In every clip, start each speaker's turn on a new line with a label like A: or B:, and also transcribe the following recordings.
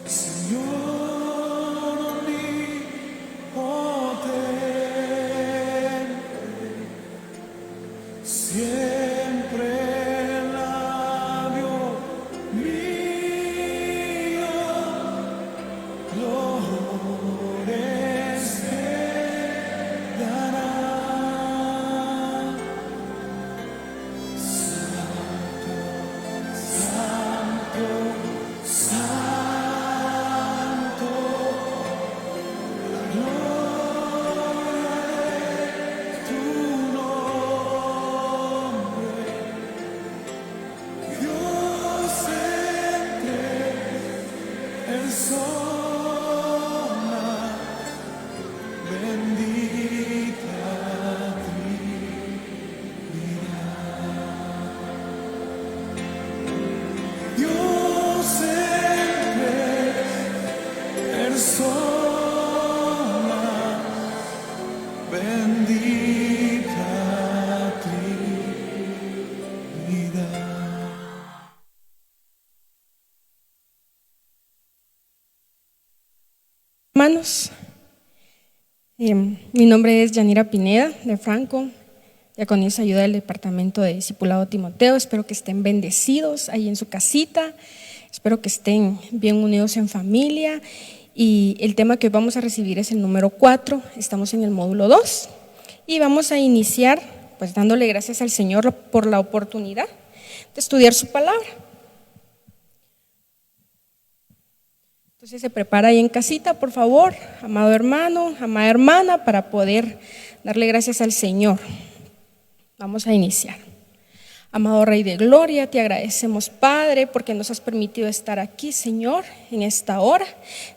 A: Señor omnipotente, siempre el labio mío florecerá. Santo, Santo, la gloria de tu nombre, Dios entre persona, bendita Trinidad. Dios entre persona, bendita Trinidad.
B: Hermanos, mi nombre es Yanira Pineda de Franco, diaconisa ayuda del Departamento de Discipulado Timoteo. Espero que estén bendecidos ahí en su casita, espero que estén bien unidos en familia, y el tema que hoy vamos a recibir es el número 4, estamos en el módulo 2 y vamos a iniciar pues dándole gracias al Señor por la oportunidad de estudiar su palabra. Entonces se prepara ahí en casita, por favor, amado hermano, amada hermana, para poder darle gracias al Señor. Vamos a iniciar. Amado Rey de Gloria, te agradecemos, Padre, porque nos has permitido estar aquí, Señor, en esta hora.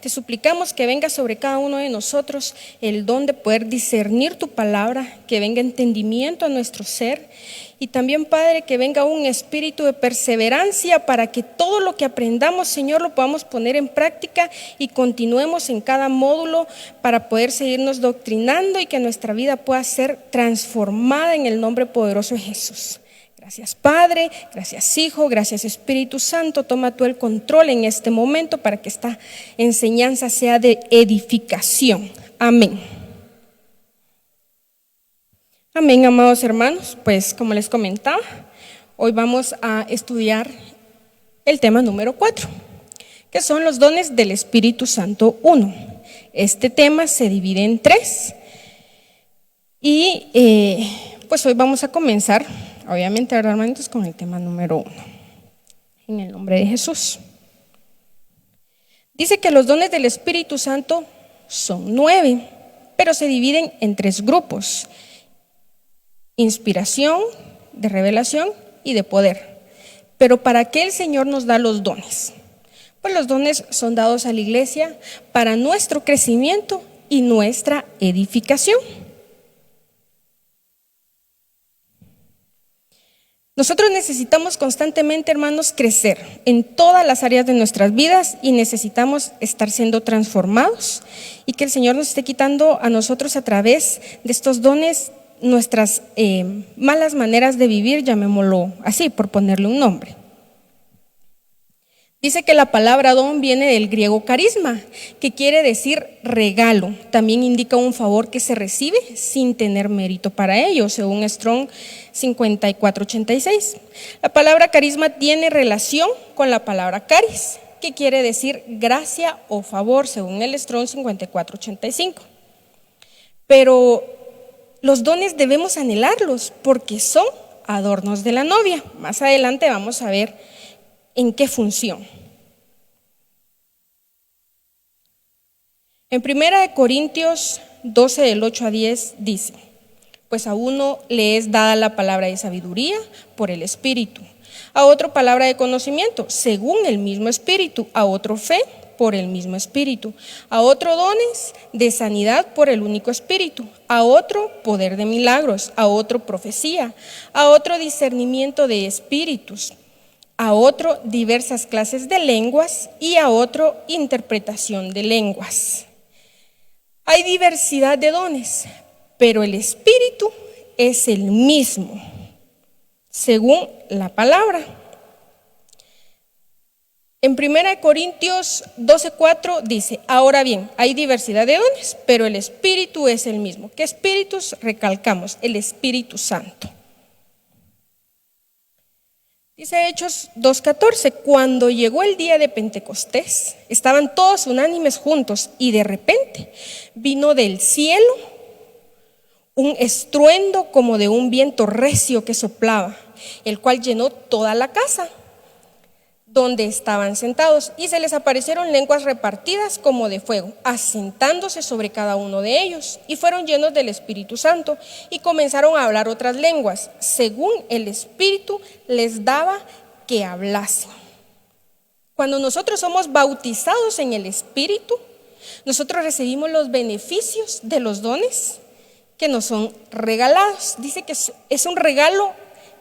B: Te suplicamos que venga sobre cada uno de nosotros el don de poder discernir tu palabra, que venga entendimiento a nuestro ser, y también, Padre, que venga un espíritu de perseverancia para que todo lo que aprendamos, Señor, lo podamos poner en práctica y continuemos en cada módulo para poder seguirnos doctrinando y que nuestra vida pueda ser transformada en el nombre poderoso de Jesús. Gracias, Padre, gracias, Hijo, gracias, Espíritu Santo. Toma tú el control en este momento para que esta enseñanza sea de edificación. Amén. Amén, amados hermanos. Pues como les comentaba, hoy vamos a estudiar el tema número 4, que son los dones del Espíritu Santo 1. Este tema se divide en 3 y pues hoy vamos a comenzar, obviamente, hermanos, con el tema número 1, en el nombre de Jesús. Dice que los dones del Espíritu Santo son 9, pero se dividen en 3 grupos: inspiración, de revelación y de poder. Pero ¿para qué el Señor nos da los dones? Pues los dones son dados a la iglesia para nuestro crecimiento y nuestra edificación. Nosotros necesitamos constantemente, hermanos, crecer en todas las áreas de nuestras vidas y necesitamos estar siendo transformados, y que el Señor nos esté quitando a nosotros a través de estos dones nuestras malas maneras de vivir, llamémoslo así, por ponerle un nombre. Dice que la palabra don viene del griego carisma, que quiere decir regalo. También indica un favor que se recibe sin tener mérito para ello, según Strong 5486. La palabra carisma tiene relación con la palabra caris, que quiere decir gracia o favor, según el Strong 5485. Pero los dones debemos anhelarlos porque son adornos de la novia. Más adelante vamos a ver en qué función. En 1 Corintios 12, del 8 a 10 dice: pues a uno le es dada la palabra de sabiduría por el Espíritu, a otro palabra de conocimiento según el mismo Espíritu, a otro fe por el mismo Espíritu, a otro dones de sanidad por el único Espíritu, a otro poder de milagros, a otro profecía, a otro discernimiento de espíritus, a otro diversas clases de lenguas y a otro interpretación de lenguas. Hay diversidad de dones, pero el Espíritu es el mismo, según la palabra. En 1 Corintios 12:4 dice: ahora bien, hay diversidad de dones, pero el Espíritu es el mismo. ¿Qué espíritus? Recalcamos, el Espíritu Santo. Dice Hechos 2:14: cuando llegó el día de Pentecostés, estaban todos unánimes juntos, y de repente vino del cielo un estruendo como de un viento recio que soplaba, el cual llenó toda la casa donde estaban sentados, y se les aparecieron lenguas repartidas como de fuego, asentándose sobre cada uno de ellos, y fueron llenos del Espíritu Santo, y comenzaron a hablar otras lenguas, según el Espíritu les daba que hablasen. Cuando nosotros somos bautizados en el Espíritu, nosotros recibimos los beneficios de los dones que nos son regalados. Dice que es un regalo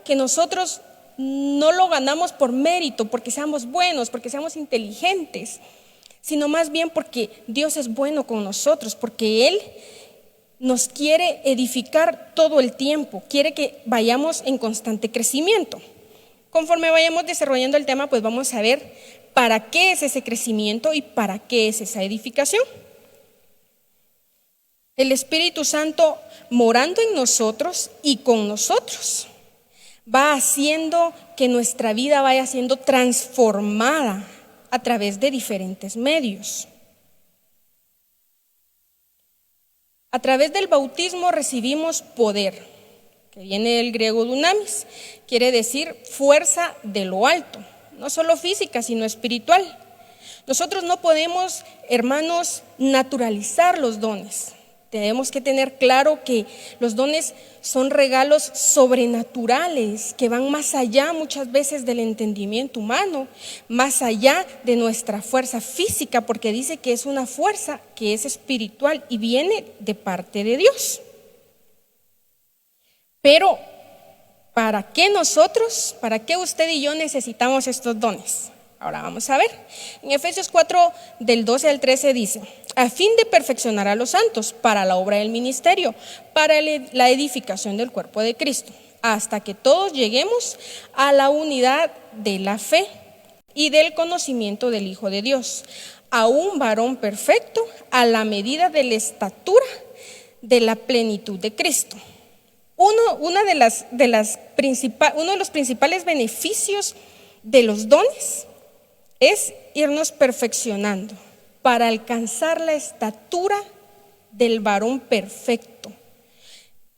B: que nosotros no lo ganamos por mérito, porque seamos buenos, porque seamos inteligentes, sino más bien porque Dios es bueno con nosotros, porque Él nos quiere edificar todo el tiempo, quiere que vayamos en constante crecimiento. Conforme vayamos desarrollando el tema, pues vamos a ver para qué es ese crecimiento y para qué es esa edificación. El Espíritu Santo morando en nosotros y con nosotros va haciendo que nuestra vida vaya siendo transformada a través de diferentes medios. A través del bautismo recibimos poder, que viene del griego dunamis, quiere decir fuerza de lo alto, no solo física, sino espiritual. Nosotros no podemos, hermanos, naturalizar los dones. Tenemos que tener claro que los dones son regalos sobrenaturales que van más allá muchas veces del entendimiento humano, más allá de nuestra fuerza física, porque dice que es una fuerza que es espiritual y viene de parte de Dios. Pero, ¿para qué nosotros, para qué usted y yo necesitamos estos dones? Ahora vamos a ver. En Efesios 4, del 12 al 13 dice: a fin de perfeccionar a los santos para la obra del ministerio, para la edificación del cuerpo de Cristo, hasta que todos lleguemos a la unidad de la fe y del conocimiento del Hijo de Dios, a un varón perfecto, a la medida de la estatura de la plenitud de Cristo. Uno de los principales beneficios de los dones es irnos perfeccionando para alcanzar la estatura del varón perfecto.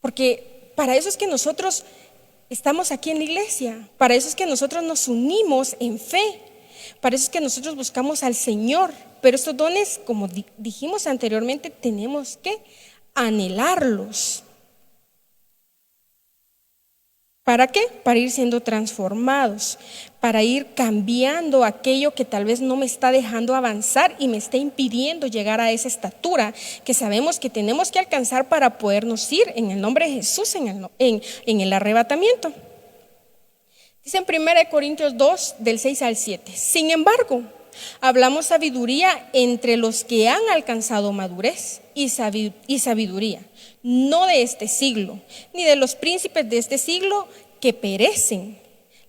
B: Porque para eso es que nosotros estamos aquí en la iglesia, para eso es que nosotros nos unimos en fe, para eso es que nosotros buscamos al Señor. Pero estos dones, como dijimos anteriormente, tenemos que anhelarlos. ¿Para qué? Para ir siendo transformados, para ir cambiando aquello que tal vez no me está dejando avanzar y me está impidiendo llegar a esa estatura que sabemos que tenemos que alcanzar para podernos ir en el nombre de Jesús en el arrebatamiento. Dice en 1 Corintios 2, del 6 al 7: sin embargo, hablamos sabiduría entre los que han alcanzado madurez y sabiduría, no de este siglo, ni de los príncipes de este siglo que perecen.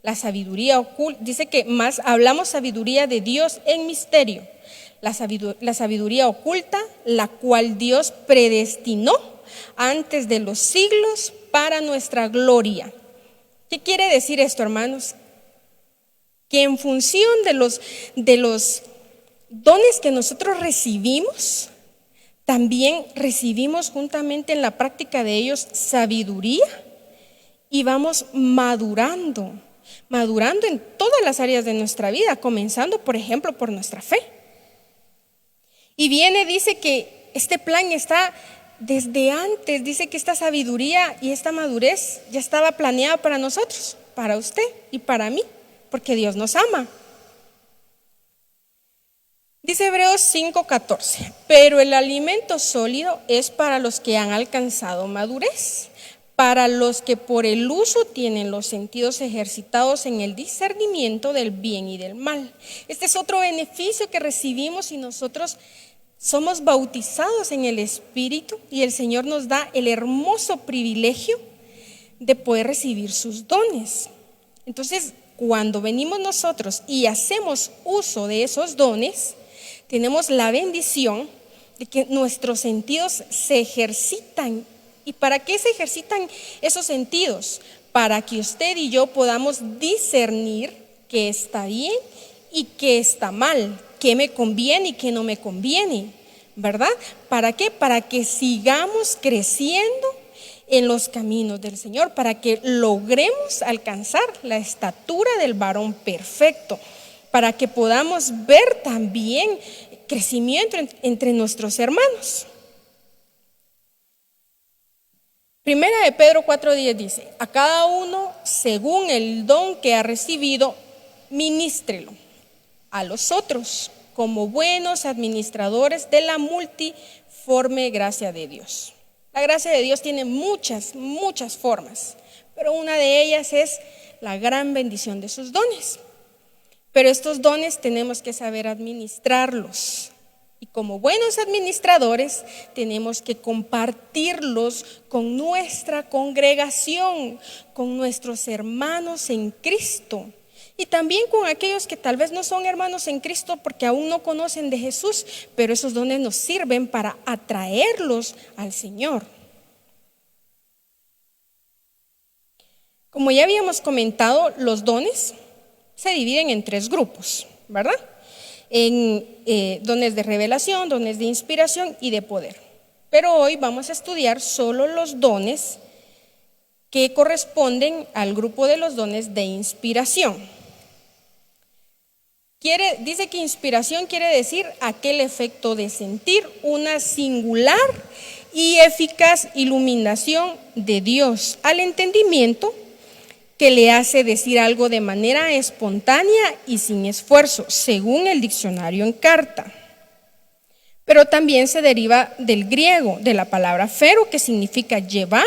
B: La sabiduría oculta, dice que más hablamos sabiduría de Dios en misterio, la sabiduría oculta, la cual Dios predestinó antes de los siglos para nuestra gloria. ¿Qué quiere decir esto, hermanos? Que en función de los dones que nosotros recibimos, también recibimos juntamente en la práctica de ellos sabiduría y vamos madurando en todas las áreas de nuestra vida, comenzando, por ejemplo, por nuestra fe. Y dice que este plan está desde antes, dice que esta sabiduría y esta madurez ya estaba planeada para nosotros, para usted y para mí, porque Dios nos ama. Dice Hebreos 5:14: pero el alimento sólido es para los que han alcanzado madurez, para los que por el uso tienen los sentidos ejercitados en el discernimiento del bien y del mal. Este es otro beneficio que recibimos si nosotros somos bautizados en el Espíritu y el Señor nos da el hermoso privilegio de poder recibir sus dones. Entonces, cuando venimos nosotros y hacemos uso de esos dones, tenemos la bendición de que nuestros sentidos se ejercitan. ¿Y para qué se ejercitan esos sentidos? Para que usted y yo podamos discernir qué está bien y qué está mal, qué me conviene y qué no me conviene, ¿verdad? ¿Para qué? Para que sigamos creciendo en los caminos del Señor, para que logremos alcanzar la estatura del varón perfecto, para que podamos ver también crecimiento entre nuestros hermanos. Primera de Pedro 4:10 dice: a cada uno según el don que ha recibido, ministrelo a los otros como buenos administradores de la multiforme gracia de Dios. La gracia de Dios tiene muchas formas, pero una de ellas es la gran bendición de sus dones. Pero estos dones tenemos que saber administrarlos. Y como buenos administradores tenemos que compartirlos con nuestra congregación, con nuestros hermanos en Cristo. Y también con aquellos que tal vez no son hermanos en Cristo porque aún no conocen de Jesús, pero esos dones nos sirven para atraerlos al Señor. Como ya habíamos comentado, los dones se dividen en 3 grupos, ¿verdad? En dones de revelación, dones de inspiración y de poder. Pero hoy vamos a estudiar solo los dones que corresponden al grupo de los dones de inspiración. Dice que inspiración quiere decir aquel efecto de sentir una singular y eficaz iluminación de Dios al entendimiento que le hace decir algo de manera espontánea y sin esfuerzo, según el diccionario Encarta. Pero también se deriva del griego, de la palabra fero, que significa llevar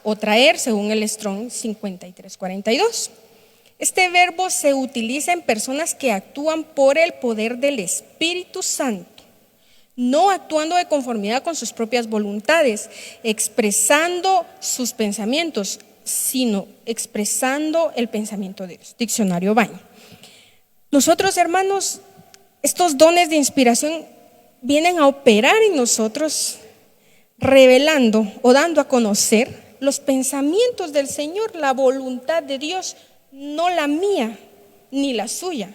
B: o traer, según el Strong 5342. Este verbo se utiliza en personas que actúan por el poder del Espíritu Santo, no actuando de conformidad con sus propias voluntades, expresando sus pensamientos, sino expresando el pensamiento de Dios. Diccionario Bain. Nosotros, hermanos, estos dones de inspiración vienen a operar en nosotros, revelando o dando a conocer los pensamientos del Señor, la voluntad de Dios, no la mía ni la suya,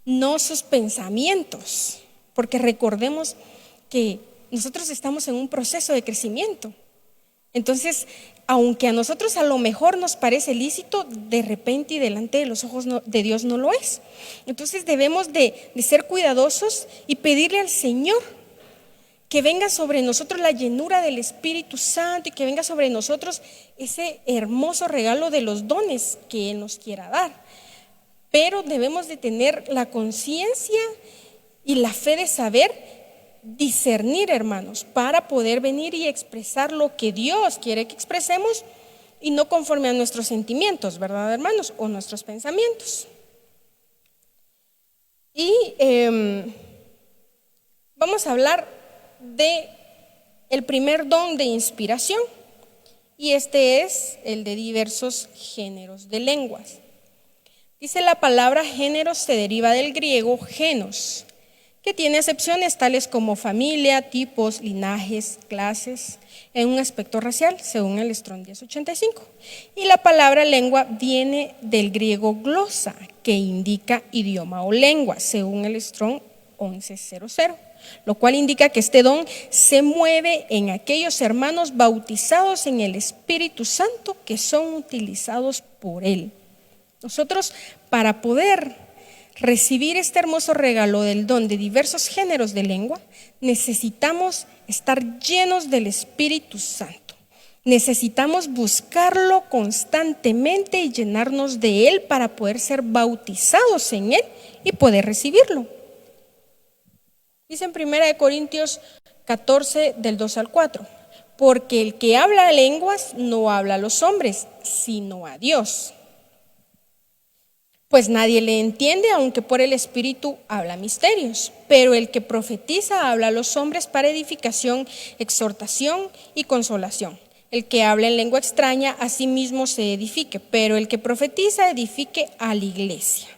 B: no sus pensamientos, porque recordemos que nosotros estamos en un proceso de crecimiento. Entonces, aunque a nosotros a lo mejor nos parece lícito, de repente y delante de los ojos de Dios no lo es. Entonces debemos de ser cuidadosos y pedirle al Señor que venga sobre nosotros la llenura del Espíritu Santo y que venga sobre nosotros ese hermoso regalo de los dones que Él nos quiera dar. Pero debemos de tener la conciencia y la fe de saber discernir, hermanos, para poder venir y expresar lo que Dios quiere que expresemos y no conforme a nuestros sentimientos, ¿verdad, hermanos? O nuestros pensamientos. Y vamos a hablar de el primer don de inspiración, y este es el de diversos géneros de lenguas. Dice la palabra géneros se deriva del griego genos, que tiene acepciones tales como familia, tipos, linajes, clases, en un aspecto racial, según el Strong 1085. Y la palabra lengua viene del griego glosa, que indica idioma o lengua, según el Strong 1100, lo cual indica que este don se mueve en aquellos hermanos bautizados en el Espíritu Santo que son utilizados por Él. Nosotros, para poder recibir este hermoso regalo del don de diversos géneros de lengua, necesitamos estar llenos del Espíritu Santo. Necesitamos buscarlo constantemente y llenarnos de Él para poder ser bautizados en Él y poder recibirlo. Dice en 1 Corintios 14, del 2 al 4, porque el que habla lenguas no habla a los hombres, sino a Dios. Pues nadie le entiende, aunque por el Espíritu habla misterios. Pero el que profetiza habla a los hombres para edificación, exhortación y consolación. El que habla en lengua extraña a sí mismo se edifique, pero el que profetiza edifique a la iglesia.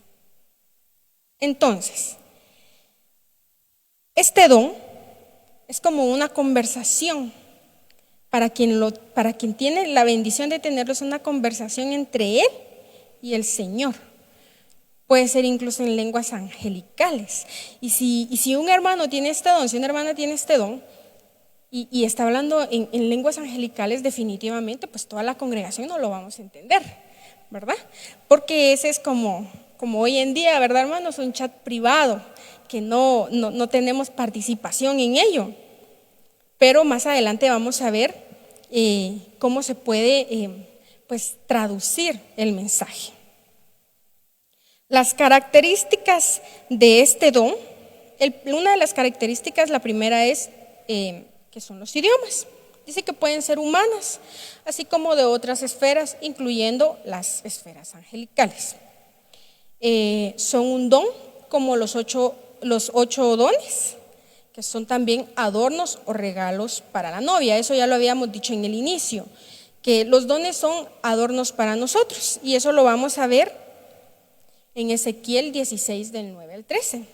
B: Entonces, este don es como una conversación. Para quien tiene la bendición de tenerlo, es una conversación entre él y el Señor. Puede ser incluso en lenguas angelicales. Y si un hermano tiene este don, si una hermana tiene este don, y está hablando en lenguas angelicales, definitivamente, pues toda la congregación no lo vamos a entender, ¿verdad? Porque ese es como hoy en día, ¿verdad, hermanos? Un chat privado, que no tenemos participación en ello. Pero más adelante vamos a ver cómo se puede pues traducir el mensaje. Las características de este don, una de las características, la primera es que son los idiomas. Dice que pueden ser humanas, así como de otras esferas, incluyendo las esferas angelicales. Son un don como los ocho dones, que son también adornos o regalos para la novia. Eso ya lo habíamos dicho en el inicio, que los dones son adornos para nosotros, y eso lo vamos a ver en Ezequiel 16 del 9 al 13.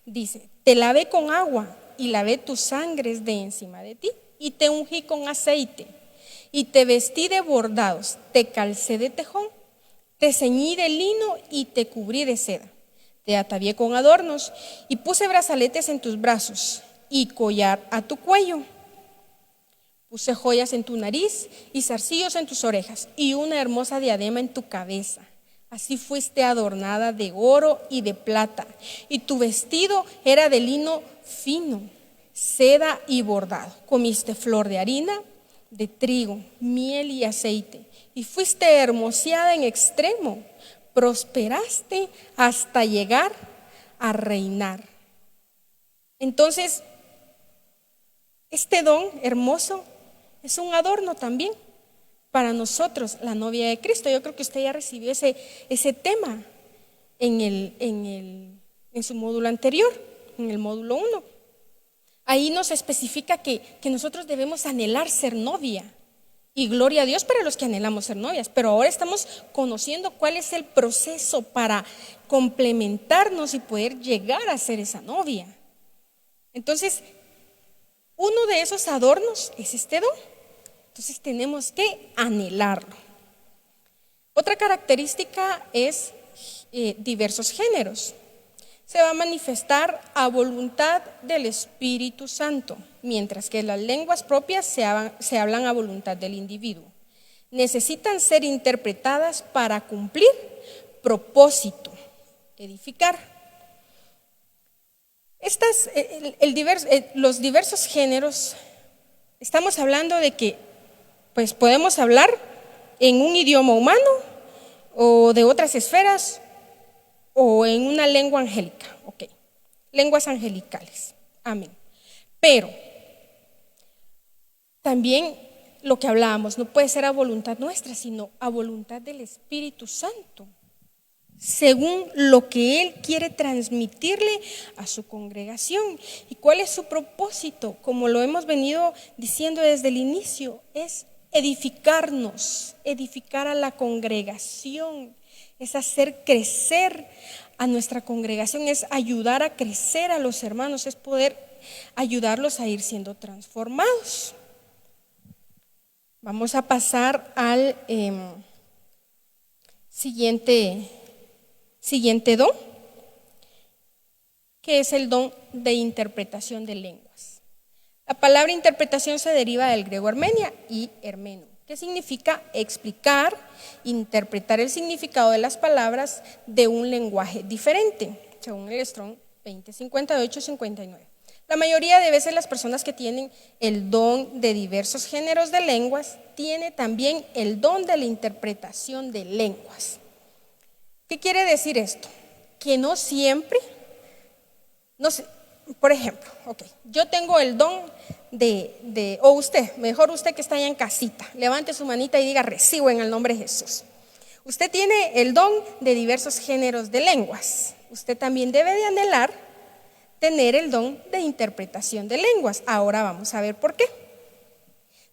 B: Dice: te lavé con agua y lavé tus sangres de encima de ti, y te ungí con aceite, y te vestí de bordados, te calcé de tejón, te ceñí de lino y te cubrí de seda. Te atavié con adornos y puse brazaletes en tus brazos y collar a tu cuello. Puse joyas en tu nariz y zarcillos en tus orejas y una hermosa diadema en tu cabeza. Así fuiste adornada de oro y de plata, y tu vestido era de lino fino, seda y bordado. Comiste flor de harina, de trigo, miel y aceite, y fuiste hermoseada en extremo. Prosperaste hasta llegar a reinar. Entonces, este don hermoso es un adorno también para nosotros, la novia de Cristo. Yo creo que usted ya recibió ese tema en su módulo anterior, en el módulo 1. Ahí nos especifica que nosotros debemos anhelar ser novia. Y gloria a Dios para los que anhelamos ser novias, pero ahora estamos conociendo cuál es el proceso para complementarnos y poder llegar a ser esa novia. Entonces, uno de esos adornos es este don. Entonces tenemos que anhelarlo. Otra característica es diversos géneros. Se va a manifestar a voluntad del Espíritu Santo, mientras que las lenguas propias se hablan a voluntad del individuo. Necesitan ser interpretadas para cumplir propósito, edificar. Los diversos géneros, estamos hablando de que pues podemos hablar en un idioma humano o de otras esferas, o en una lengua angélica, ok, lenguas angelicales, amén. Pero también lo que hablábamos, no puede ser a voluntad nuestra, sino a voluntad del Espíritu Santo, según lo que Él quiere transmitirle a su congregación. ¿Y cuál es su propósito? Como lo hemos venido diciendo desde el inicio, es edificarnos, edificar a la congregación, es hacer crecer a nuestra congregación, es ayudar a crecer a los hermanos, es poder ayudarlos a ir siendo transformados. Vamos a pasar al siguiente don, que es el don de interpretación de lenguas. La palabra interpretación se deriva del griego hermenia y hermeno, que significa explicar, interpretar el significado de las palabras de un lenguaje diferente, según el Strong 2058-59. La mayoría de veces las personas que tienen el don de diversos géneros de lenguas tienen también el don de la interpretación de lenguas. ¿Qué quiere decir esto? Que no siempre, no sé, por ejemplo, yo tengo el don o usted, mejor usted que está allá en casita, levante su manita y diga: recibo en el nombre de Jesús. Usted tiene el don de diversos géneros de lenguas. Usted también debe de anhelar tener el don de interpretación de lenguas. Ahora vamos a ver por qué.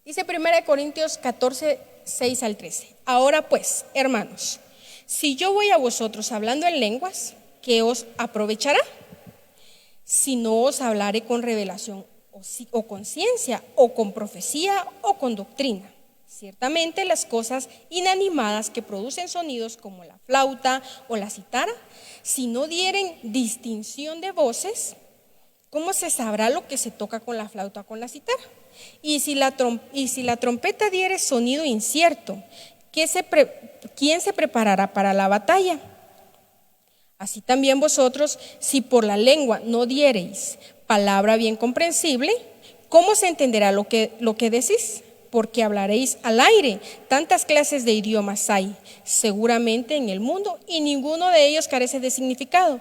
B: Dice 1 Corintios 14, 6 al 13. Ahora pues, hermanos, si yo voy a vosotros hablando en lenguas, ¿qué os aprovechará? Si no os hablaré con revelación o con ciencia, o con profecía, o con doctrina. Ciertamente las cosas inanimadas que producen sonidos como la flauta o la cítara, si no dieren distinción de voces, ¿cómo se sabrá lo que se toca con la flauta o con la cítara? Y si la trompeta diere sonido incierto, ¿quién se preparará para la batalla? Así también vosotros, si por la lengua no diereis palabra bien comprensible, ¿cómo se entenderá lo que decís? Porque hablaréis al aire. Tantas clases de idiomas hay seguramente en el mundo y ninguno de ellos carece de significado.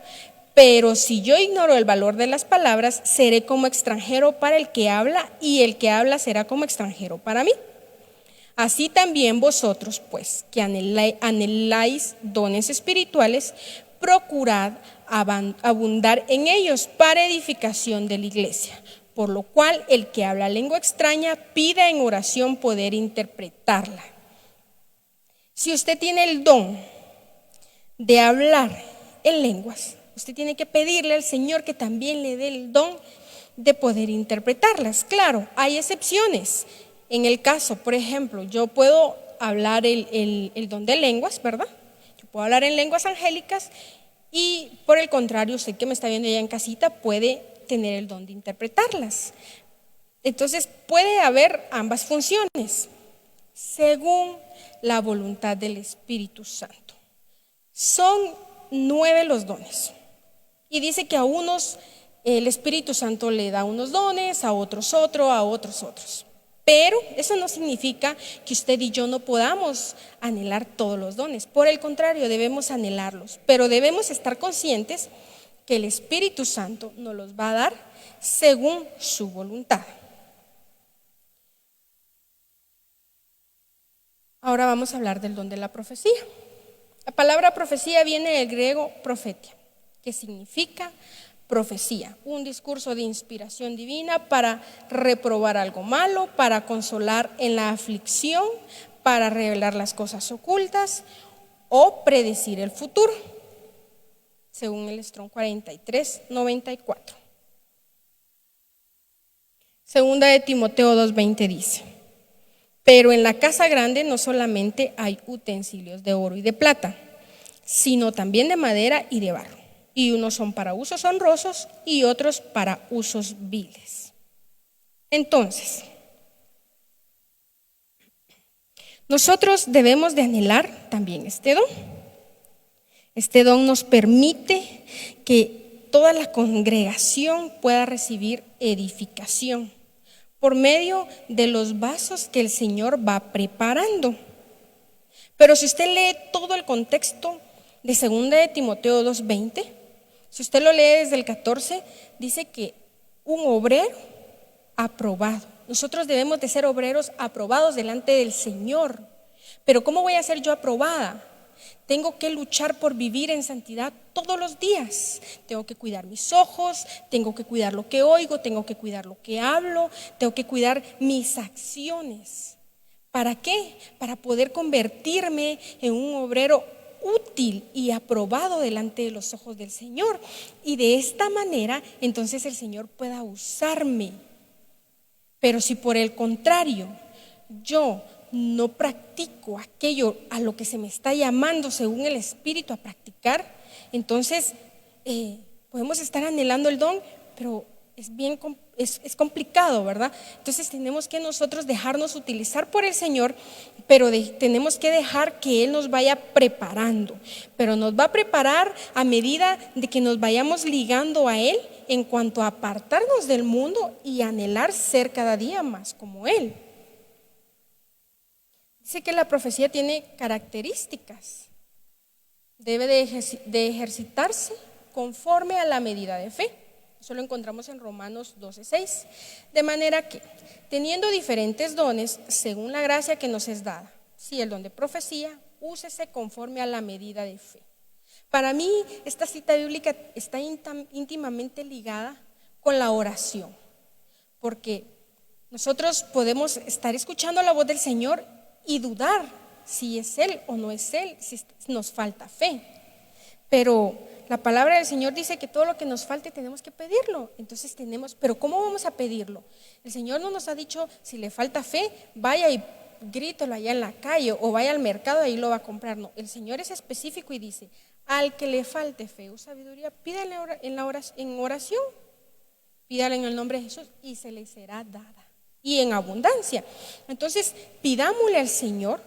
B: Pero si yo ignoro el valor de las palabras, seré como extranjero para el que habla, y el que habla será como extranjero para mí. Así también vosotros, pues, que anheláis dones espirituales, procurad abundar en ellos para edificación de la iglesia. Por lo cual, el que habla lengua extraña, pida en oración poder interpretarla. Si usted tiene el don de hablar en lenguas, usted tiene que pedirle al Señor que también le dé el don de poder interpretarlas. Claro, hay excepciones. En el caso, por ejemplo, yo puedo hablar el don de lenguas, ¿verdad? Yo puedo hablar en lenguas angélicas, y por el contrario, usted que me está viendo allá en casita puede tener el don de interpretarlas. Entonces puede haber ambas funciones según la voluntad del Espíritu Santo. Son 9 los dones, y dice que a unos el Espíritu Santo le da unos dones, a otros otro, a otros otros. Pero eso no significa que usted y yo no podamos anhelar todos los dones. Por el contrario, debemos anhelarlos, pero debemos estar conscientes que el Espíritu Santo nos los va a dar según su voluntad. Ahora vamos a hablar del don de la profecía. La palabra profecía viene del griego profetia, que significa profecía, un discurso de inspiración divina para reprobar algo malo, para consolar en la aflicción, para revelar las cosas ocultas o predecir el futuro, según el Strong 4394. Segunda de Timoteo 2:20 dice: pero en la casa grande no solamente hay utensilios de oro y de plata, sino también de madera y de barro. Y unos son para usos honrosos y otros para usos viles. Entonces, nosotros debemos de anhelar también este don. Este don nos permite que toda la congregación pueda recibir edificación por medio de los vasos que el Señor va preparando. Pero si usted lee todo el contexto de 2 de Timoteo 2:20, si usted lo lee desde el 14, dice que un obrero aprobado. Nosotros debemos de ser obreros aprobados delante del Señor. Pero ¿cómo voy a ser yo aprobada? Tengo que luchar por vivir en santidad todos los días. Tengo que cuidar mis ojos, tengo que cuidar lo que oigo, tengo que cuidar lo que hablo, tengo que cuidar mis acciones. ¿Para qué? Para poder convertirme en un obrero útil y aprobado delante de los ojos del Señor, y de esta manera entonces el Señor pueda usarme. Pero si por el contrario yo no practico aquello a lo que se me está llamando según el Espíritu a practicar, entonces podemos estar anhelando el don, pero es complicado, ¿verdad? Entonces tenemos que nosotros dejarnos utilizar por el Señor, pero tenemos que dejar que Él nos vaya preparando. Pero nos va a preparar a medida de que nos vayamos ligando a Él en cuanto a apartarnos del mundo y anhelar ser cada día más como Él. Dice que la profecía tiene características. Debe de ejercitarse conforme a la medida de fe. Eso lo encontramos en Romanos 12:6. De manera que, teniendo diferentes dones, según la gracia que nos es dada, si el don de profecía, úsese conforme a la medida de fe. Para mí, esta cita bíblica está íntimamente ligada con la oración, porque Nosotros podemos estar escuchando la voz del Señor y dudar si es Él o no es Él, si nos falta fe. Pero la palabra del Señor dice que todo lo que nos falte tenemos que pedirlo. Entonces pero ¿cómo vamos a pedirlo? El Señor no nos ha dicho, si le falta fe, vaya y grítelo allá en la calle o vaya al mercado y ahí lo va a comprar. No, el Señor es específico y dice, al que le falte fe o sabiduría, pídale en oración, pídale en el nombre de Jesús y se le será dada. Y en abundancia. Entonces, pidámosle al Señor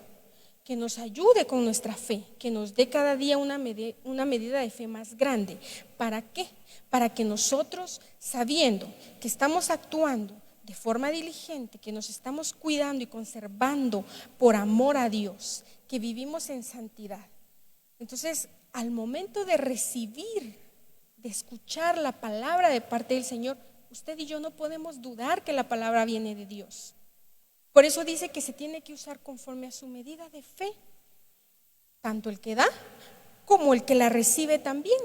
B: que nos ayude con nuestra fe, que nos dé cada día una medida de fe más grande. ¿Para qué? Para que nosotros, sabiendo que estamos actuando de forma diligente, que nos estamos cuidando y conservando por amor a Dios, que vivimos en santidad. Entonces, al momento de recibir, de escuchar la palabra de parte del Señor, usted y yo no podemos dudar que la palabra viene de Dios. Por eso dice que se tiene que usar conforme a su medida de fe, tanto el que da como el que la recibe también.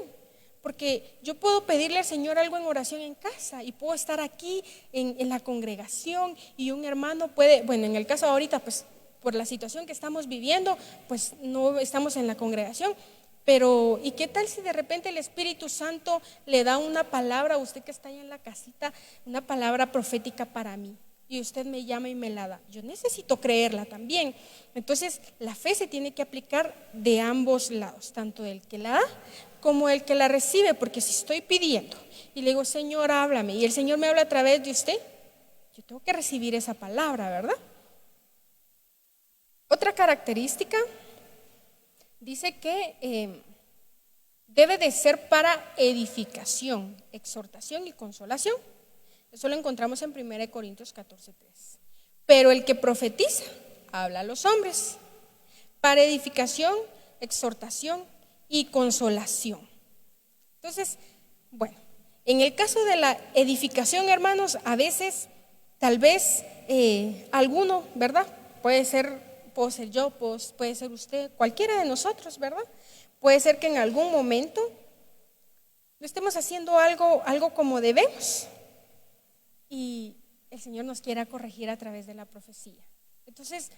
B: Porque yo puedo pedirle al Señor algo en oración en casa y puedo estar aquí en la congregación y un hermano puede, bueno, en el caso ahorita, pues por la situación que estamos viviendo, pues no estamos en la congregación. Pero, ¿y qué tal si de repente el Espíritu Santo le da una palabra a usted que está ahí en la casita, una palabra profética para mí? Y usted me llama y me la da. Yo necesito creerla también. Entonces, la fe se tiene que aplicar de ambos lados, tanto el que la da como el que la recibe. Porque si estoy pidiendo y le digo, Señor, háblame, y el Señor me habla a través de usted, yo tengo que recibir esa palabra, ¿verdad? Otra característica dice que debe de ser para edificación, exhortación y consolación. Eso lo encontramos en 1 Corintios 14:3. Pero el que profetiza habla a los hombres para edificación, exhortación y consolación. Entonces, bueno, en el caso de la edificación, hermanos, a veces, tal vez alguno, ¿verdad? Puedo ser yo, puede ser usted, cualquiera de nosotros, ¿verdad? Puede ser que en algún momento no estemos haciendo algo como debemos. Y el Señor nos quiera corregir a través de la profecía. Entonces,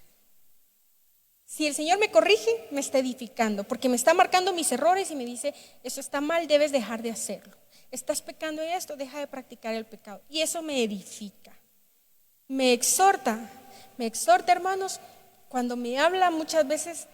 B: si el Señor me corrige, me está edificando, porque me está marcando mis errores y me dice, eso está mal, debes dejar de hacerlo. Estás pecando en esto, deja de practicar el pecado. Y eso me edifica. Me exhorta, hermanos, cuando me habla muchas veces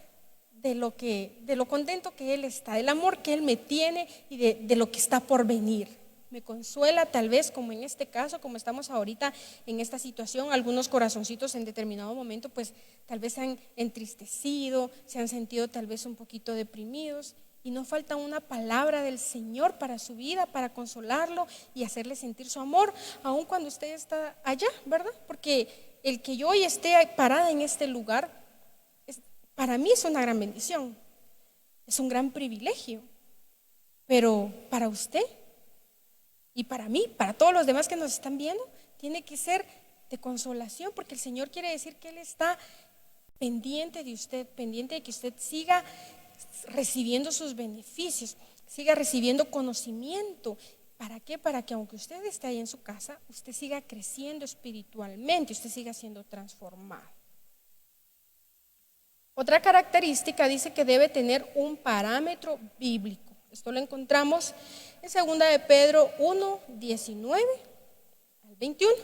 B: de lo contento que Él está, del amor que Él me tiene y de lo que está por venir. Me consuela tal vez, como en este caso, como estamos ahorita en esta situación, algunos corazoncitos en determinado momento pues tal vez se han entristecido, se han sentido tal vez un poquito deprimidos y no falta una palabra del Señor para su vida, para consolarlo y hacerle sentir su amor, aun cuando usted está allá, ¿verdad? Porque el que yo hoy esté parada en este lugar, para mí es una gran bendición, es un gran privilegio, pero para usted y para mí, para todos los demás que nos están viendo, tiene que ser de consolación, porque el Señor quiere decir que Él está pendiente de usted, pendiente de que usted siga recibiendo sus beneficios, siga recibiendo conocimiento. ¿Para qué? Para que aunque usted esté ahí en su casa, usted siga creciendo espiritualmente, usted siga siendo transformado. Otra característica dice que debe tener un parámetro bíblico. Esto lo encontramos en 2 de Pedro 1, 19 al 21.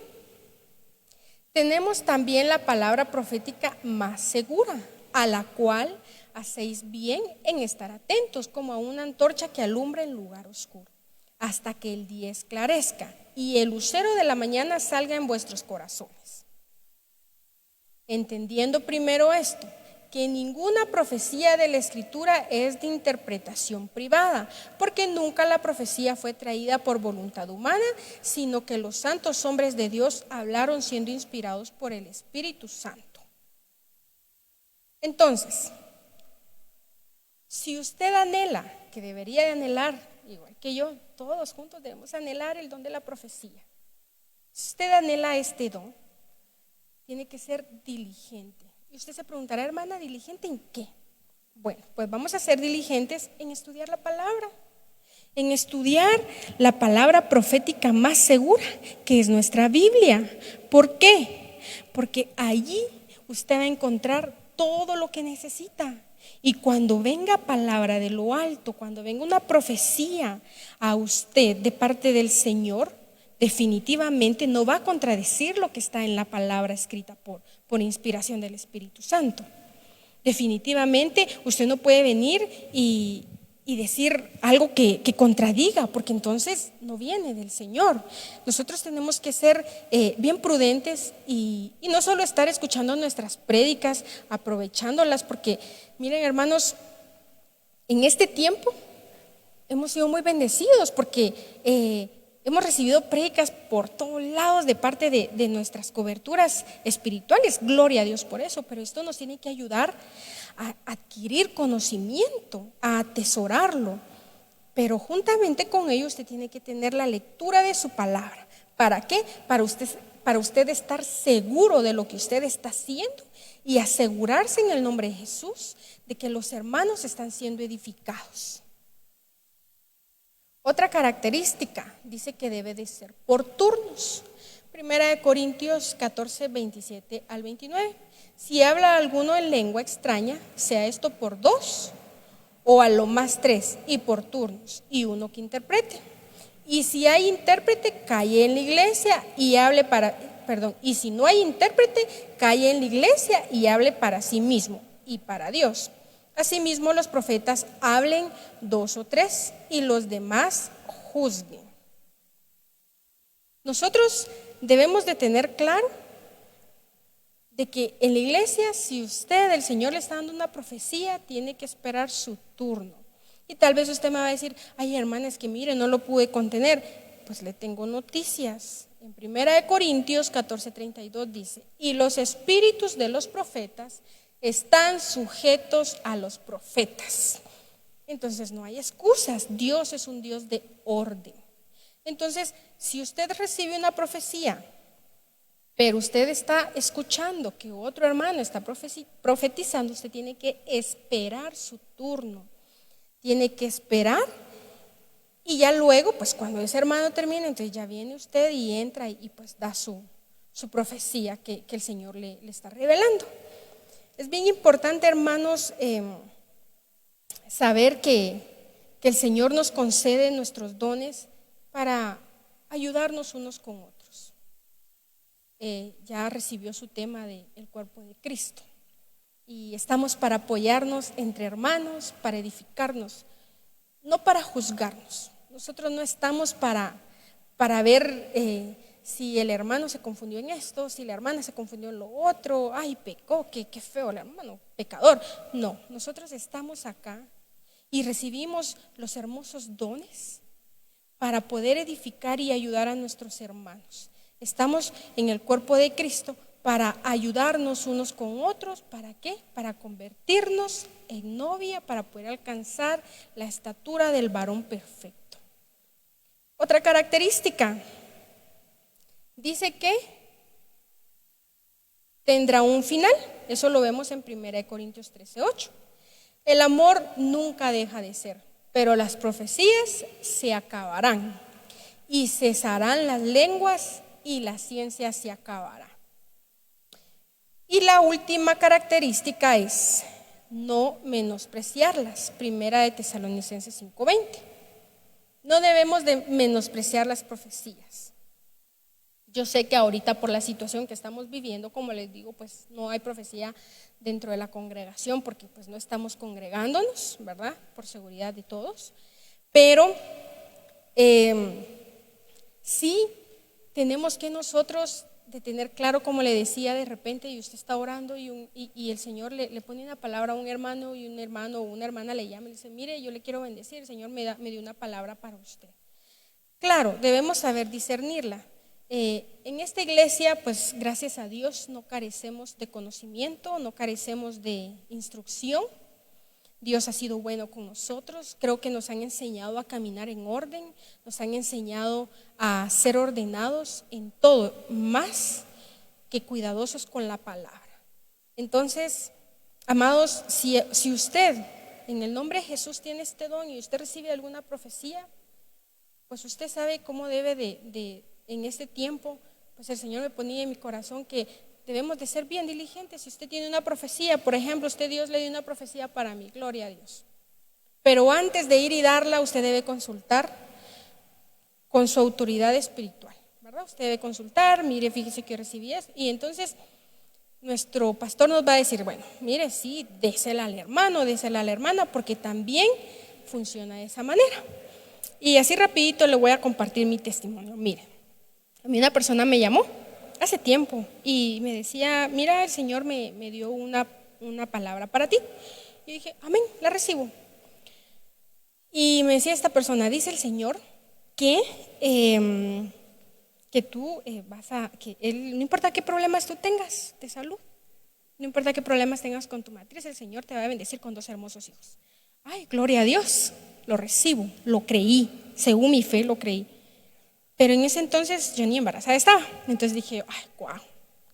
B: Tenemos también la palabra profética más segura, a la cual hacéis bien en estar atentos, como a una antorcha que alumbra en lugar oscuro, hasta que el día esclarezca y el lucero de la mañana salga en vuestros corazones. Entendiendo primero esto, que ninguna profecía de la Escritura es de interpretación privada, porque nunca la profecía fue traída por voluntad humana, sino que los santos hombres de Dios hablaron siendo inspirados por el Espíritu Santo. Entonces, si usted anhela, que debería de anhelar, igual que yo, todos juntos debemos anhelar el don de la profecía. Si usted anhela este don, tiene que ser diligente. Y usted se preguntará, hermana, ¿diligente en qué? Bueno, pues vamos a ser diligentes en estudiar la palabra en estudiar la palabra profética más segura, que es nuestra Biblia. ¿Por qué? Porque allí usted va a encontrar todo lo que necesita. Y cuando venga palabra de lo alto, cuando venga una profecía a usted de parte del Señor, definitivamente no va a contradecir lo que está en la palabra escrita por inspiración del Espíritu Santo. Definitivamente usted no puede venir y decir algo que contradiga, porque entonces no viene del Señor. Nosotros tenemos que ser bien prudentes y no solo estar escuchando nuestras prédicas, aprovechándolas, porque miren, hermanos, en este tiempo hemos sido muy bendecidos porque hemos recibido prédicas por todos lados de parte de nuestras coberturas espirituales. Gloria a Dios por eso, pero esto nos tiene que ayudar a adquirir conocimiento, a atesorarlo. Pero juntamente con ello usted tiene que tener la lectura de su palabra. ¿Para qué? Para usted estar seguro de lo que usted está haciendo y asegurarse en el nombre de Jesús de que los hermanos están siendo edificados. Otra característica dice que debe de ser por turnos. Primera de Corintios 14, 27 al 29. Si habla alguno en lengua extraña, sea esto por 2 o a lo más 3 y por turnos, y uno que interprete. Y si hay intérprete, calle en la iglesia y hable y si no hay intérprete, calle en la iglesia y hable para sí mismo y para Dios. Asimismo, los profetas hablen 2 o 3 y los demás juzguen. Nosotros debemos de tener claro de que en la iglesia, si el Señor le está dando una profecía, tiene que esperar su turno. Y tal vez usted me va a decir, ay hermana, es que mire, no lo pude contener. Pues le tengo noticias. En 1 Corintios 14:32 dice, y los espíritus de los profetas están sujetos a los profetas. Entonces no hay excusas. Dios es un Dios de orden. Entonces, si usted recibe una profecía, pero usted está escuchando que otro hermano está profetizando, usted tiene que esperar su turno. Tiene que esperar y ya luego, pues cuando ese hermano termine, entonces ya viene usted y entra y pues da su profecía que el Señor le está revelando. Es bien importante, hermanos, saber que el Señor nos concede nuestros dones para ayudarnos unos con otros. Ya recibió su tema del cuerpo de Cristo y estamos para apoyarnos entre hermanos, para edificarnos, no para juzgarnos. Nosotros no estamos para ver si el hermano se confundió en esto, si la hermana se confundió en lo otro, ay, pecó, qué feo el hermano, pecador. No, nosotros estamos acá y recibimos los hermosos dones para poder edificar y ayudar a nuestros hermanos. Estamos en el cuerpo de Cristo para ayudarnos unos con otros. ¿Para qué? Para convertirnos en novia, para poder alcanzar la estatura del varón perfecto. Otra característica dice que tendrá un final. Eso lo vemos en 1 Corintios 13:8. El amor nunca deja de ser, pero las profecías se acabarán y cesarán las lenguas y la ciencia se acabará. Y la última característica es no menospreciarlas. 1 Tesalonicenses 5:20. No debemos de menospreciar las profecías. Yo sé que ahorita por la situación que estamos viviendo, como les digo, pues no hay profecía dentro de la congregación porque pues no estamos congregándonos, ¿verdad? Por seguridad de todos. Pero sí tenemos que nosotros de tener claro, como le decía, de repente y usted está orando y el Señor le pone una palabra a un hermano y un hermano o una hermana le llama y le dice, mire, yo le quiero bendecir, el Señor me dio una palabra para usted. Claro, debemos saber discernirla. En esta iglesia, pues gracias a Dios no carecemos de conocimiento, no carecemos de instrucción. Dios ha sido bueno con nosotros. Creo que nos han enseñado a caminar en orden, nos han enseñado a ser ordenados en todo, más que cuidadosos con la palabra. Entonces, amados, si usted en el nombre de Jesús tiene este don y usted recibe alguna profecía, pues usted sabe cómo debe en este tiempo, pues el Señor me ponía en mi corazón que debemos de ser bien diligentes. Si usted tiene una profecía, por ejemplo, Dios le dio una profecía para mí, gloria a Dios. Pero antes de ir y darla, usted debe consultar con su autoridad espiritual, ¿verdad? Usted debe consultar, mire, fíjese que recibí esto. Y entonces nuestro pastor nos va a decir, bueno, mire, sí, désela al hermano, désela a la hermana, porque también funciona de esa manera. Y así rapidito le voy a compartir mi testimonio. Mire, a mí una persona me llamó hace tiempo y me decía, mira, el Señor me dio una palabra para ti. Y dije, amén, la recibo. Y me decía esta persona, dice el Señor que tú no importa qué problemas tú tengas de salud, no importa qué problemas tengas con tu matriz, el Señor te va a bendecir con 2 hermosos hijos. Ay, gloria a Dios, lo recibo, lo creí, según mi fe lo creí. Pero en ese entonces yo ni embarazada estaba. Entonces dije, ay, guau,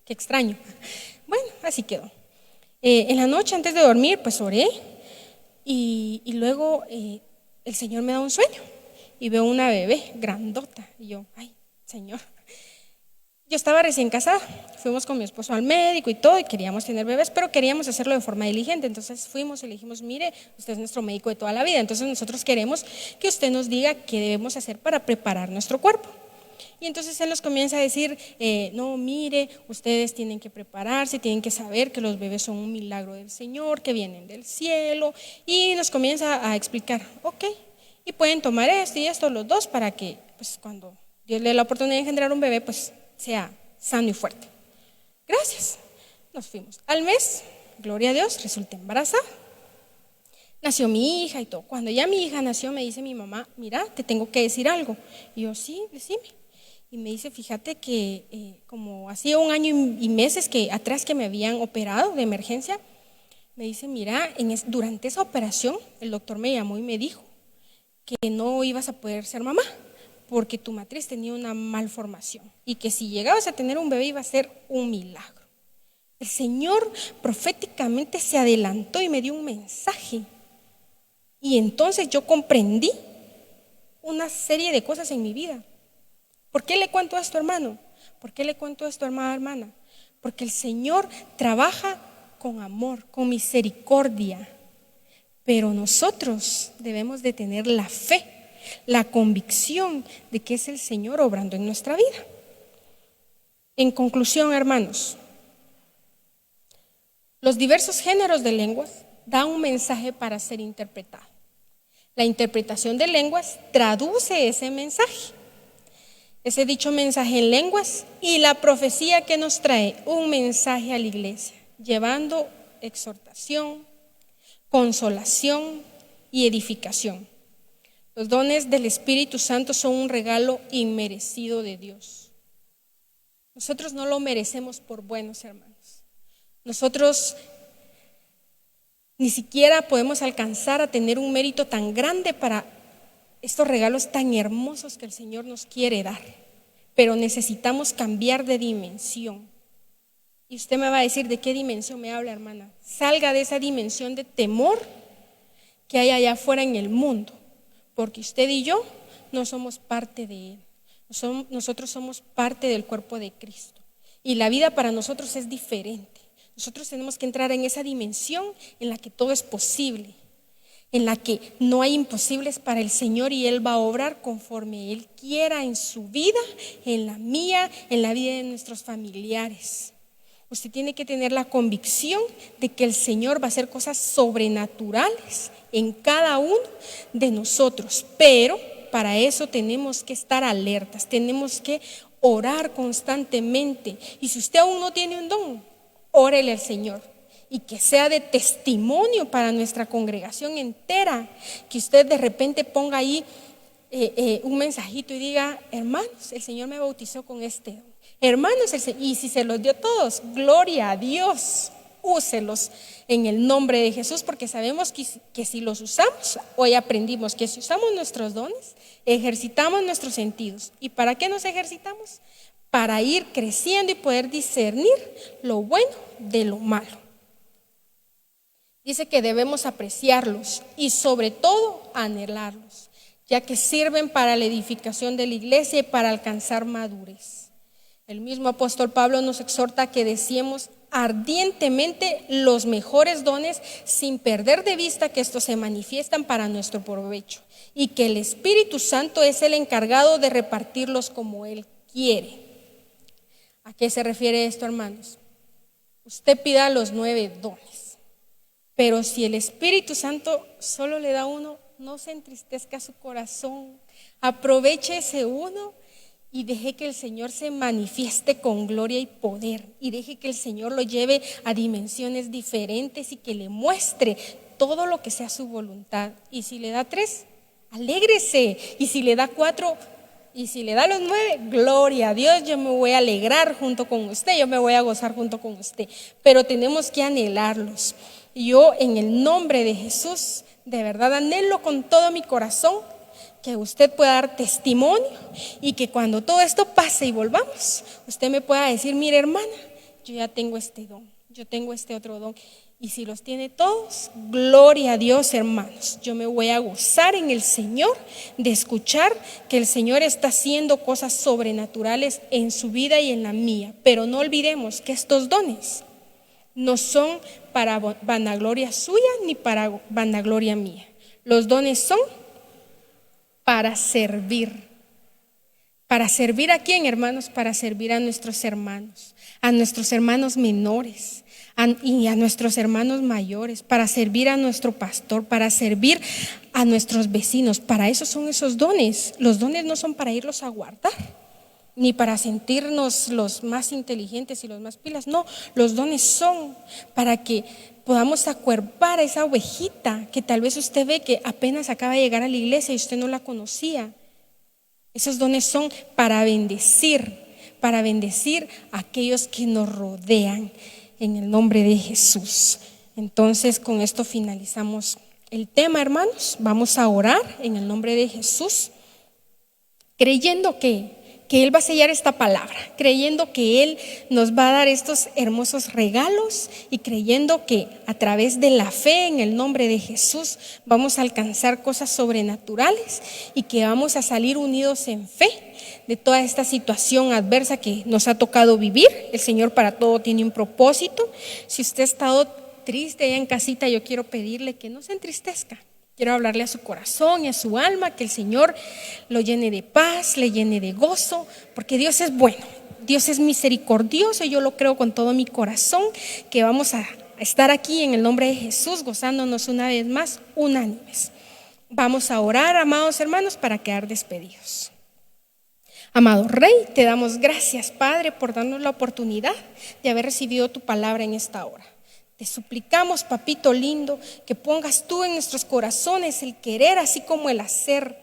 B: qué extraño. Bueno, así quedó. En la noche antes de dormir, pues oré y luego el Señor me da un sueño y veo una bebé grandota. Y yo, ay, Señor. Yo estaba recién casada, fuimos con mi esposo al médico y todo, y queríamos tener bebés, pero queríamos hacerlo de forma diligente. Entonces fuimos y le dijimos, mire, usted es nuestro médico de toda la vida, entonces nosotros queremos que usted nos diga qué debemos hacer para preparar nuestro cuerpo. Y entonces él nos comienza a decir, no, mire, ustedes tienen que prepararse, tienen que saber que los bebés son un milagro del Señor, que vienen del cielo, y nos comienza a explicar, ok, y pueden tomar esto y esto los dos para que, pues cuando Dios le dé la oportunidad de engendrar un bebé, pues sea sano y fuerte. Gracias. Nos fuimos. Al mes, gloria a Dios, resulté embarazada. Nació mi hija y todo. Cuando ya mi hija nació, me dice mi mamá, mira, te tengo que decir algo. Y yo, sí, decime. Y me dice, fíjate que como hacía 1 año y meses atrás que me habían operado de emergencia, me dice, mira, durante esa operación el doctor me llamó y me dijo que no ibas a poder ser mamá, porque tu matriz tenía una malformación y que si llegabas a tener un bebé iba a ser un milagro. El Señor proféticamente se adelantó y me dio un mensaje. Y entonces yo comprendí una serie de cosas en mi vida. ¿Por qué le cuento esto, hermano? ¿Por qué le cuento esto, hermana? Porque el Señor trabaja con amor, con misericordia. Pero nosotros debemos de tener la fe, la convicción de que es el Señor obrando en nuestra vida. En conclusión, hermanos, los diversos géneros de lenguas dan un mensaje para ser interpretado. La interpretación de lenguas traduce ese mensaje, ese dicho mensaje en lenguas, y la profecía que nos trae un mensaje a la iglesia, llevando exhortación, consolación y edificación. Los dones del Espíritu Santo son un regalo inmerecido de Dios. Nosotros no lo merecemos por buenos, hermanos. Nosotros ni siquiera podemos alcanzar a tener un mérito tan grande para estos regalos tan hermosos que el Señor nos quiere dar. Pero necesitamos cambiar de dimensión. Y usted me va a decir, ¿de qué dimensión me habla, hermana? Salga de esa dimensión de temor que hay allá afuera en el mundo. Porque usted y yo no somos parte de Él. Nosotros somos parte del cuerpo de Cristo. Y la vida para nosotros es diferente. Nosotros tenemos que entrar en esa dimensión en la que todo es posible, en la que no hay imposibles para el Señor, y Él va a obrar conforme Él quiera en su vida, en la mía, en la vida de nuestros familiares. Usted tiene que tener la convicción de que el Señor va a hacer cosas sobrenaturales en cada uno de nosotros, pero para eso tenemos que estar alertas, tenemos que orar constantemente. Y si usted aún no tiene un don, órele al Señor y que sea de testimonio para nuestra congregación entera, que usted de repente ponga ahí un mensajito y diga, hermanos, el Señor me bautizó con este don. Hermanos, y si se los dio a todos, gloria a Dios, úselos en el nombre de Jesús, porque sabemos que si los usamos, hoy aprendimos que si usamos nuestros dones, ejercitamos nuestros sentidos. ¿Y para qué nos ejercitamos? Para ir creciendo y poder discernir lo bueno de lo malo. Dice que debemos apreciarlos y sobre todo anhelarlos, ya que sirven para la edificación de la iglesia y para alcanzar madurez. El mismo apóstol Pablo nos exhorta a que deseemos ardientemente los mejores dones sin perder de vista que estos se manifiestan para nuestro provecho y que el Espíritu Santo es el encargado de repartirlos como Él quiere. ¿A qué se refiere esto, hermanos? Usted pida los 9 dones, pero si el Espíritu Santo solo le da uno, no se entristezca su corazón, aproveche ese uno y deje que el Señor se manifieste con gloria y poder, y deje que el Señor lo lleve a dimensiones diferentes y que le muestre todo lo que sea su voluntad. Y si le da 3, alégrese, y si le da 4, y si le da los 9, gloria a Dios, yo me voy a alegrar junto con usted, yo me voy a gozar junto con usted, pero tenemos que anhelarlos. Y yo, en el nombre de Jesús, de verdad anhelo con todo mi corazón que usted pueda dar testimonio y que cuando todo esto pase y volvamos, usted me pueda decir: mire, hermana, yo ya tengo este don, yo tengo este otro don. Y si los tiene todos, gloria a Dios, hermanos. Yo me voy a gozar en el Señor de escuchar que el Señor está haciendo cosas sobrenaturales en su vida y en la mía. Pero no olvidemos que estos dones no son para vanagloria suya ni para vanagloria mía. Los dones son para servir. ¿Para servir a quién, hermanos? Para servir a nuestros hermanos menores y a nuestros hermanos mayores, para servir a nuestro pastor, para servir a nuestros vecinos. Para eso son esos dones. Los dones no son para irlos a guardar, ni para sentirnos los más inteligentes y los más pilas. No, los dones son para que podamos acuerpar a esa ovejita que tal vez usted ve que apenas acaba de llegar a la iglesia y usted no la conocía. Esos dones son para bendecir a aquellos que nos rodean, en el nombre de Jesús. Entonces, con esto finalizamos el tema, hermanos. Vamos a orar en el nombre de Jesús, creyendo que Él va a sellar esta palabra, creyendo que Él nos va a dar estos hermosos regalos y creyendo que a través de la fe en el nombre de Jesús vamos a alcanzar cosas sobrenaturales y que vamos a salir unidos en fe de toda esta situación adversa que nos ha tocado vivir. El Señor para todo tiene un propósito. Si usted ha estado triste allá en casita, yo quiero pedirle que no se entristezca. Quiero hablarle a su corazón y a su alma, que el Señor lo llene de paz, le llene de gozo, porque Dios es bueno, Dios es misericordioso. Y yo lo creo con todo mi corazón, que vamos a estar aquí en el nombre de Jesús, gozándonos una vez más, unánimes. Vamos a orar, amados hermanos, para quedar despedidos. Amado Rey, te damos gracias, Padre, por darnos la oportunidad de haber recibido tu palabra en esta hora. Te suplicamos, papito lindo, que pongas tú en nuestros corazones el querer así como el hacer.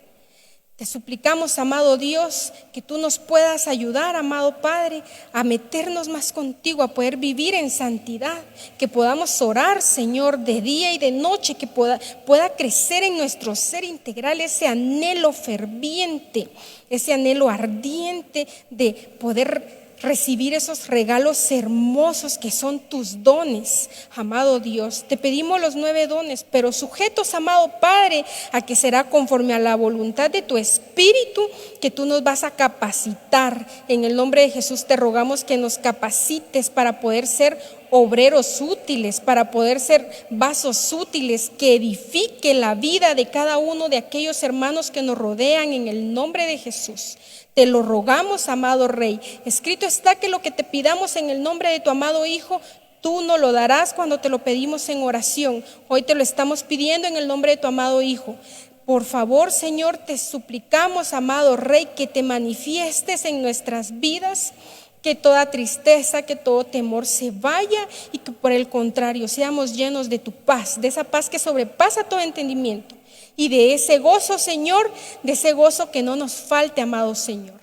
B: Te suplicamos, amado Dios, que tú nos puedas ayudar, amado Padre, a meternos más contigo, a poder vivir en santidad, que podamos orar, Señor, de día y de noche, que pueda crecer en nuestro ser integral ese anhelo ferviente, ese anhelo ardiente de poder recibir esos regalos hermosos que son tus dones, amado Dios. Te pedimos los 9 dones, pero sujetos, amado Padre, a que será conforme a la voluntad de tu Espíritu que tú nos vas a capacitar. En el nombre de Jesús te rogamos que nos capacites para poder ser obreros útiles, para poder ser vasos útiles, que edifique la vida de cada uno de aquellos hermanos que nos rodean, en el nombre de Jesús. Te lo rogamos, amado Rey. Escrito está que lo que te pidamos en el nombre de tu amado Hijo, tú nos lo darás cuando te lo pedimos en oración. Hoy te lo estamos pidiendo en el nombre de tu amado Hijo. Por favor, Señor, te suplicamos, amado Rey, que te manifiestes en nuestras vidas, que toda tristeza, que todo temor se vaya y que por el contrario seamos llenos de tu paz, de esa paz que sobrepasa todo entendimiento. Y de ese gozo, Señor, de ese gozo que no nos falte, amado Señor.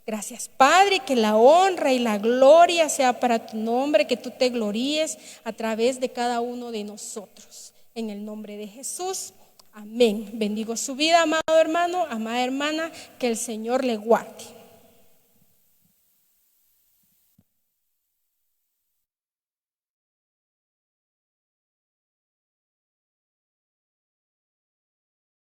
B: Gracias, Padre, que la honra y la gloria sea para tu nombre, que tú te gloríes a través de cada uno de nosotros. En el nombre de Jesús, amén. Bendigo su vida, amado hermano, amada hermana, que el Señor le guarde.